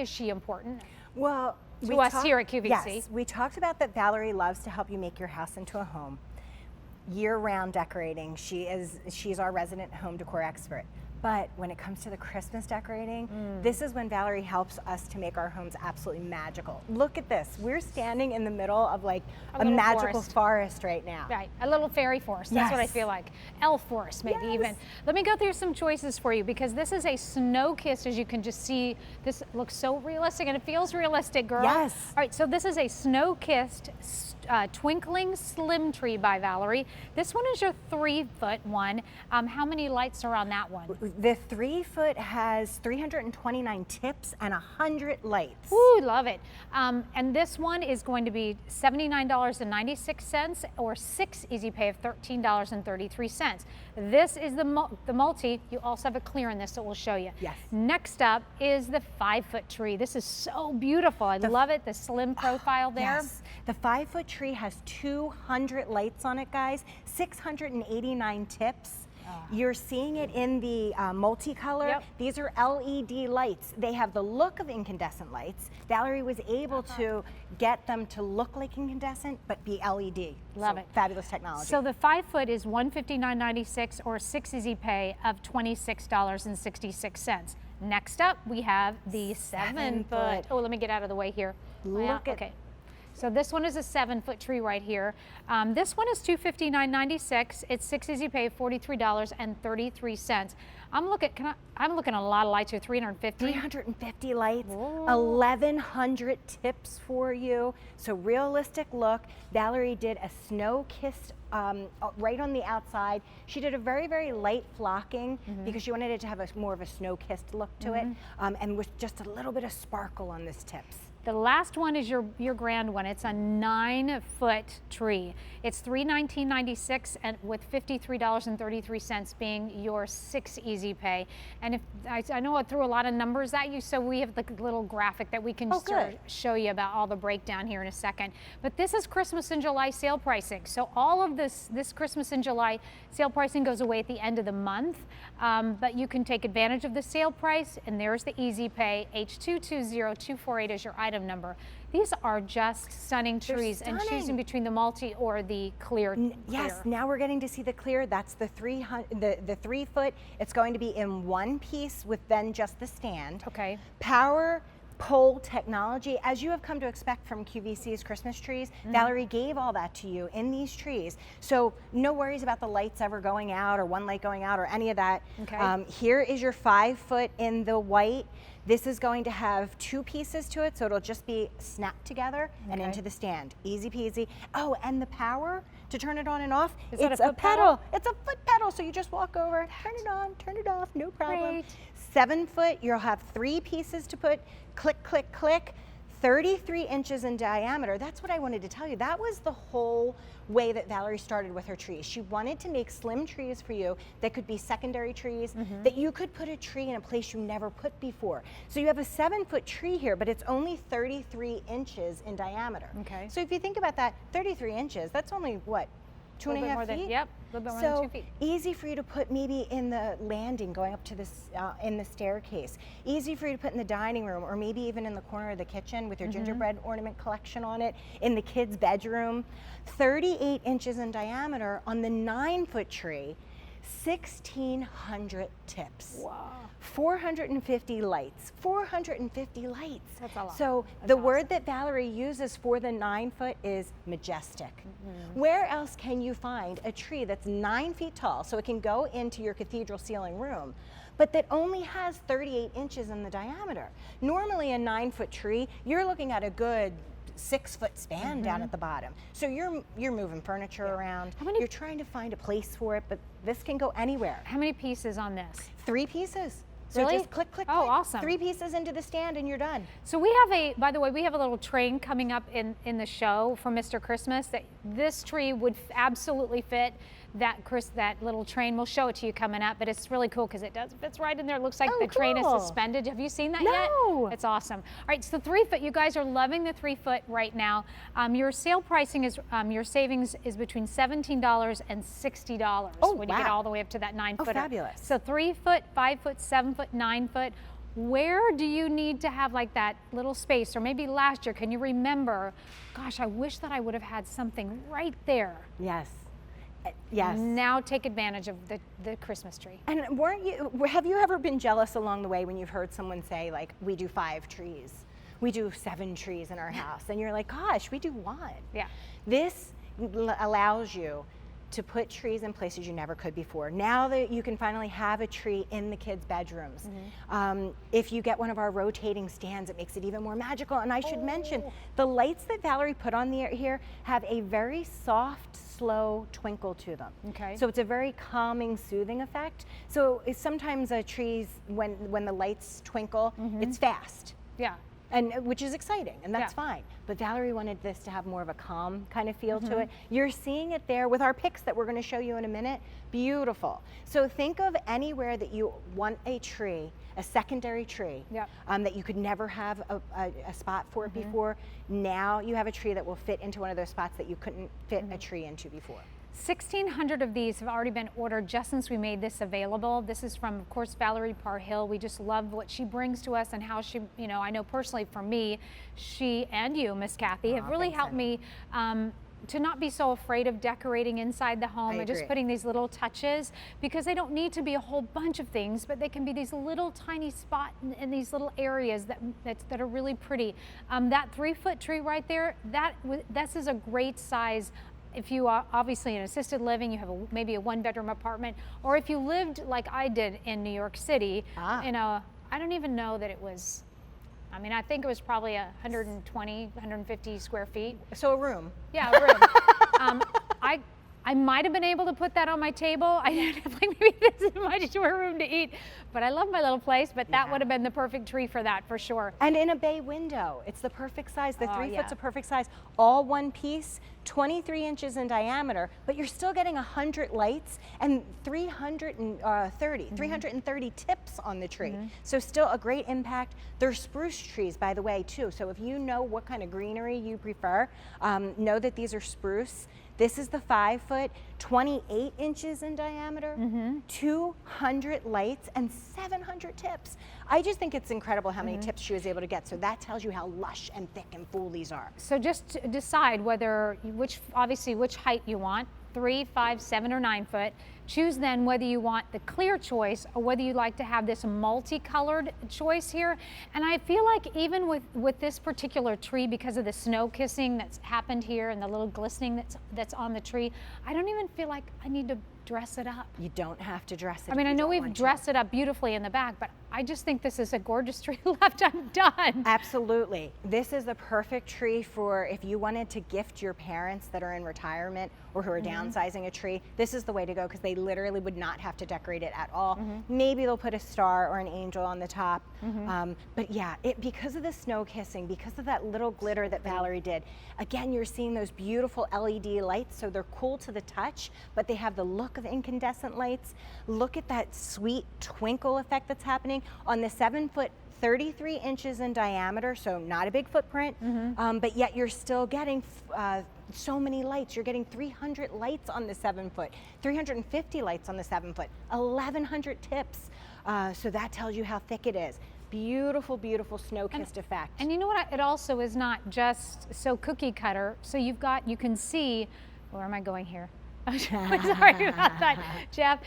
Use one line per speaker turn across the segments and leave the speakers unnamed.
is she important
Well,
to us here at QVC?
Yes, we talked about that Valerie loves to help you make your house into a home. Year-round decorating, she's our resident home decor expert. But when it comes to the Christmas decorating, this is when Valerie helps us to make our homes absolutely magical. Look at this. We're standing in the middle of like a magical forest right now.
Right, a little fairy forest. That's what I feel like. Elf forest, maybe even. Let me go through some choices for you, because this is a snow-kissed, as you can just see. This looks so realistic, and it feels realistic, girl.
Yes.
All right, so this is a snow-kissed Twinkling Slim Tree by Valerie. This one is your 3-foot one. How many lights are on that one?
The 3-foot has 329 tips and 100 lights.
Ooh, love it. And this one is going to be $79.96 or 6 easy pay of $13.33. This is the multi. You also have a clear in this that we'll show you.
Yes.
Next up is the 5-foot tree. This is so beautiful. I love it. The slim profile there.
Yes. The 5-foot tree has 200 lights on it, guys. 689 tips. You're seeing it in the multicolor.
Yep.
These are LED lights. They have the look of incandescent lights. Valerie was able to get them to look like incandescent, but be LED.
Love it.
Fabulous technology.
So the 5-foot is $159.96 or 6 easy pay of $26.66. Next up, we have the 7-foot. Oh, let me get out of the way here.
Look at.
Okay. So this one is a 7-foot tree right here. This one is $259.96. It's 6 easy pay, $43.33. I'm looking at a lot of lights here.
350 lights.
Whoa.
1,100 tips for you. So realistic look. Valerie did a snow-kissed right on the outside. She did a very, very light flocking because she wanted it to have more of a snow-kissed look to it, and with just a little bit of sparkle on this tips.
The last one is your grand one. It's a 9-foot tree. It's $319.96 and with $53.33 being your 6 easy pay. And if I know I threw a lot of numbers at you, so we have the little graphic that we can show you about all the breakdown here in a second. But this is Christmas in July sale pricing. So all of this Christmas in July sale pricing goes away at the end of the month. But you can take advantage of the sale price, and there's the easy pay. H220248 is your item number. These are just stunning trees, and choosing between the multi or the clear.
Yes, now we're getting to see the clear. That's the 3-foot. It's going to be in one piece with then just the stand.
Okay.
Power pole technology, as you have come to expect from QVC's Christmas trees. Valerie gave all that to you in these trees. So no worries about the lights ever going out or one light going out or any of that.
Okay.
Here is your 5-foot in the white. This is going to have 2 pieces to it, so it'll just be snapped together and into the stand. Easy peasy. Oh, and the power to turn it on and off, it's a foot pedal. It's a foot pedal, so you just walk over, turn it on, turn it off, no problem.
Great.
7-foot, you'll have 3 pieces to put, click, click, click, 33 inches in diameter. That's what I wanted to tell you. That was the whole way that Valerie started with her trees. She wanted to make slim trees for you that could be secondary trees, that you could put a tree in a place you never put before. So you have a 7-foot tree here, but it's only 33 inches in diameter.
Okay.
So if you think about that, 33 inches, that's only what? 2.5 feet?
Yep, a little bit more than 2 feet.
Easy for you to put maybe in the landing going up to this, in the staircase. Easy for you to put in the dining room, or maybe even in the corner of the kitchen with your gingerbread ornament collection on it, in the kids' bedroom. 38 inches in diameter on the 9-foot tree, 1,600 tips.
Wow.
450 lights. 450 lights.
That's a lot.
So the word that Valerie uses for the 9-foot is majestic. Where else can you find a tree that's 9 feet tall, so it can go into your cathedral ceiling room, but that only has 38 inches in the diameter? Normally a 9-foot tree, you're looking at a good 6-foot span down at the bottom. So you're moving furniture around. You're trying to find a place for it, but this can go anywhere.
How many pieces on this?
3 pieces. So
Really?
just click, click,
Oh,
click.
awesome.
3 pieces into the stand and you're done.
So we have by the way, we have a little train coming up in the show for Mr. Christmas that this tree would absolutely fit. That little train, we'll show it to you coming up, but it's really cool because it fits right in there. It looks like the train is suspended. Have you seen that yet?
No.
It's awesome. All right, so 3-foot, you guys are loving the 3-foot right now. Your sale pricing is, your savings is between $17 and $60 when you get all the way up to that 9-footer.
Oh, fabulous.
So 3-foot, 5-foot, 7-foot, 9-foot, Where do you need to have like that little space? Or maybe last year, can you remember, gosh, I wish that I would have had something right there.
Yes. Yes.
Now take advantage of the Christmas tree.
And have you ever been jealous along the way when you've heard someone say, like, we do 5 trees, we do 7 trees in our house, and you're like, gosh, we do 1.
Yeah.
This allows you to put trees in places you never could before. Now that you can finally have a tree in the kids' bedrooms. If you get one of our rotating stands, it makes it even more magical. And I should mention, the lights that Valerie put on here have a very soft, slow twinkle to them.
Okay.
So it's a very calming, soothing effect. So sometimes trees, when the lights twinkle, it's fast.
Yeah.
And which is exciting, and that's fine. But Valerie wanted this to have more of a calm kind of feel to it. You're seeing it there with our picks that we're going to show you in a minute. Beautiful. So think of anywhere that you want a tree, a secondary tree, that you could never have a spot for it before. Now you have a tree that will fit into one of those spots that you couldn't fit a tree into before.
1,600 of these have already been ordered just since we made this available. This is from, of course, Valerie Parhill. We just love what she brings to us and how she, you know, I know personally for me, she and you, Miss Kathy, have really helped me to not be so afraid of decorating inside the home and just putting these little touches, because they don't need to be a whole bunch of things, but they can be these little tiny spots in these little areas that are really pretty. That 3-foot tree right there, this is a great size. If you are obviously in assisted living, you have maybe a 1-bedroom apartment, or if you lived like I did in New York City, in a, I don't even know that it was, I mean, I think it was probably 120, 150 square feet.
So a room.
Yeah, a room. I might have been able to put that on my table. I didn't have like maybe this is my storeroom to eat, but I love my little place, but that would have been the perfect tree for that for sure.
And in a bay window, it's the perfect size. The 3 foot's a perfect size. All one piece, 23 inches in diameter, but you're still getting 100 lights and 330 tips on the tree. So still a great impact. They're spruce trees, by the way, too. So if you know what kind of greenery you prefer, know that these are spruce. This is the 5-foot, 28 inches in diameter, 200 lights, and 700 tips. I just think it's incredible how many tips she was able to get. So that tells you how lush and thick and full these are.
So just decide obviously which height you want, 3, 5, 7, or 9 foot. Choose then whether you want the clear choice or whether you'd like to have this multicolored choice here. And I feel like even with this particular tree, because of the snow kissing that's happened here and the little glistening that's on the tree, I don't even feel like I need to dress it up.
You don't have to dress it.
I mean, I know we've dressed it up beautifully in the back, but I just think this is a gorgeous tree left undone.
Absolutely. This is the perfect tree for if you wanted to gift your parents that are in retirement or who are downsizing a tree. This is the way to go, because they literally would not have to decorate it at all. Maybe they'll put a star or an angel on the top. But yeah, because of the snow kissing, because of that little glitter that Valerie did, again, you're seeing those beautiful LED lights. So they're cool to the touch, but they have the look of incandescent lights. Look at that sweet twinkle effect that's happening on the 7-foot, 33 inches in diameter, so not a big footprint, but yet you're still getting so many lights. You're getting 300 lights on the 7-foot, 350 lights on the 7-foot, 1,100 tips. So that tells you how thick it is. Beautiful, beautiful snow-kissed effect.
And you know what? It also is not just so cookie cutter. So you can see, where am I going here? Sorry about that, Jeff.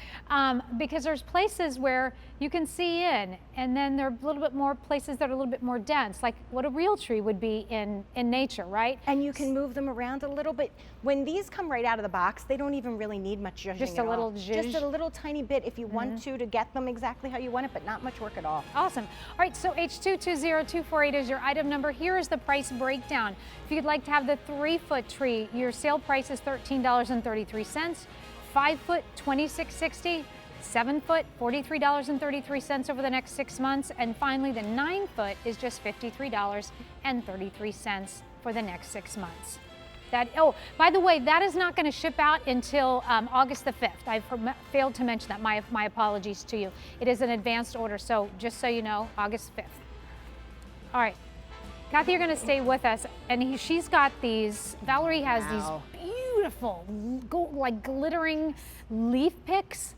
Because there's places where you can see in, and then there are a little bit more places that are a little bit more dense, like what a real tree would be in nature, right?
And you can move them around a little bit. When these come right out of the box, they don't even really need much zhuzhing
Just a little zhuzh.
Just a little tiny bit if you want to get them exactly how you want it, but not much work at all.
Awesome. All right, so H220248 is your item number. Here is the price breakdown. If you'd like to have the 3-foot tree, your sale price is $13.33. 5-foot, $26.60. 7-foot, $43.33 over the next 6 months. And finally, the 9-foot is just $53.33 for the next 6 months. Oh, by the way, that is not going to ship out until August the 5th. I failed to mention that. My apologies to you. It is an advanced order, so just so you know, August 5th. All right. Kathy, you're going to stay with us, and she's got these, Valerie has these beautiful, like glittering leaf picks.